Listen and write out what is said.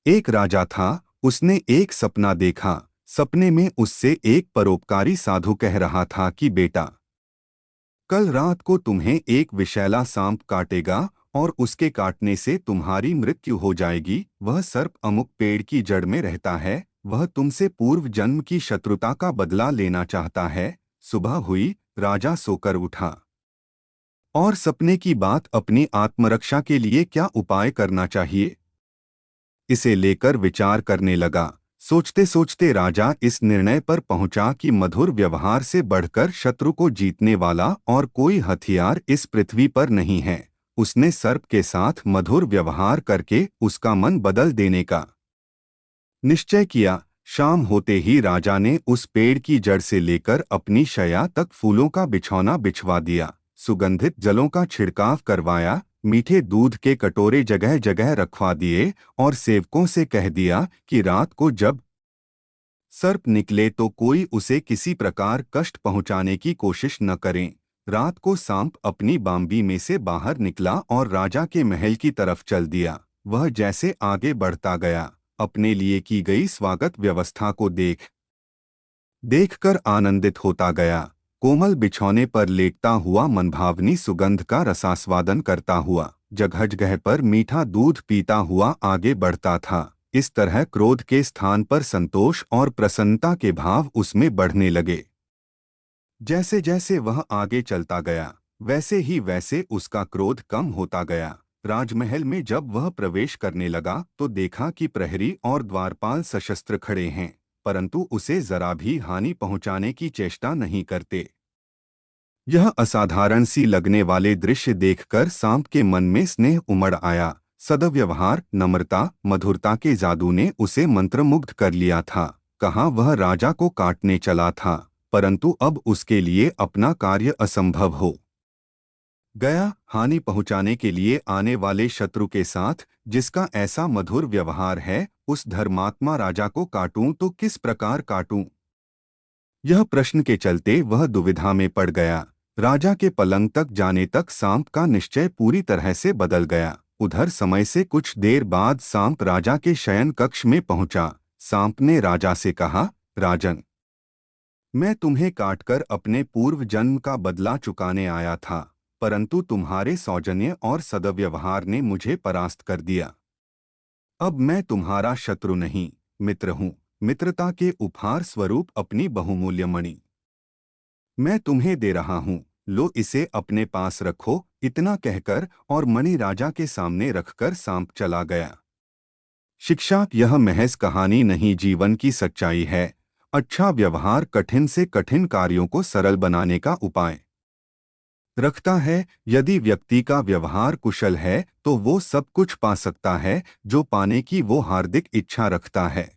एक राजा था। उसने एक सपना देखा। सपने में उससे एक परोपकारी साधु कह रहा था कि बेटा, कल रात को तुम्हें एक विषैला सांप काटेगा और उसके काटने से तुम्हारी मृत्यु हो जाएगी। वह सर्प अमुक पेड़ की जड़ में रहता है। वह तुमसे पूर्व जन्म की शत्रुता का बदला लेना चाहता है। सुबह हुई, राजा सोकर उठा और सपने की बात अपनी आत्मरक्षा के लिए क्या उपाय करना चाहिए, इसे लेकर विचार करने लगा। सोचते सोचते राजा इस निर्णय पर पहुंचा कि मधुर व्यवहार से बढ़कर शत्रु को जीतने वाला और कोई हथियार इस पृथ्वी पर नहीं है। उसने सर्प के साथ मधुर व्यवहार करके उसका मन बदल देने का निश्चय किया। शाम होते ही राजा ने उस पेड़ की जड़ से लेकर अपनी शैया तक फूलों का बिछौना बिछवा दिया, सुगंधित जलों का छिड़काव करवाया, मीठे दूध के कटोरे जगह जगह रखवा दिए और सेवकों से कह दिया कि रात को जब सर्प निकले तो कोई उसे किसी प्रकार कष्ट पहुंचाने की कोशिश न करें। रात को सांप अपनी बांबी में से बाहर निकला और राजा के महल की तरफ चल दिया। वह जैसे आगे बढ़ता गया, अपने लिए की गई स्वागत व्यवस्था को देखकर आनंदित होता गया। कोमल बिछौने पर लेटता हुआ मनभावनी सुगंध का रसास्वादन करता हुआ, जगह जगह पर मीठा दूध पीता हुआ आगे बढ़ता था। इस तरह क्रोध के स्थान पर संतोष और प्रसन्नता के भाव उसमें बढ़ने लगे। जैसे जैसे वह आगे चलता गया, वैसे ही वैसे उसका क्रोध कम होता गया। राजमहल में जब वह प्रवेश करने लगा तो देखा कि प्रहरी और द्वारपाल सशस्त्र खड़े हैं, परंतु उसे जरा भी हानि पहुंचाने की चेष्टा नहीं करते। यह असाधारण सी लगने वाले दृश्य देखकर सांप के मन में स्नेह उमड़ आया। सद्व्यवहार, नम्रता, मधुरता के जादू ने उसे मंत्रमुग्ध कर लिया था। कहाँ वह राजा को काटने चला था, परंतु अब उसके लिए अपना कार्य असंभव हो गया। हानि पहुंचाने के लिए आने वाले शत्रु के साथ जिसका ऐसा मधुर व्यवहार है, उस धर्मात्मा राजा को काटूं तो किस प्रकार काटूं? यह प्रश्न के चलते वह दुविधा में पड़ गया। राजा के पलंग तक जाने तक सांप का निश्चय पूरी तरह से बदल गया। उधर समय से कुछ देर बाद सांप राजा के शयन कक्ष में पहुंचा। सांप ने राजा से कहा, राजन, मैं तुम्हें काटकर अपने पूर्व जन्म का बदला चुकाने आया था, परंतु तुम्हारे सौजन्य और सद्व्यवहार ने मुझे परास्त कर दिया। अब मैं तुम्हारा शत्रु नहीं, मित्र हूँ। मित्रता के उपहार स्वरूप अपनी बहुमूल्य मणि मैं तुम्हें दे रहा हूँ, लो इसे अपने पास रखो। इतना कहकर और मणि राजा के सामने रखकर सांप चला गया। शिक्षा, यह महज कहानी नहीं, जीवन की सच्चाई है। अच्छा व्यवहार कठिन से कठिन कार्यों को सरल बनाने का उपाय रखता है। यदि व्यक्ति का व्यवहार कुशल है तो वो सब कुछ पा सकता है जो पाने की वो हार्दिक इच्छा रखता है।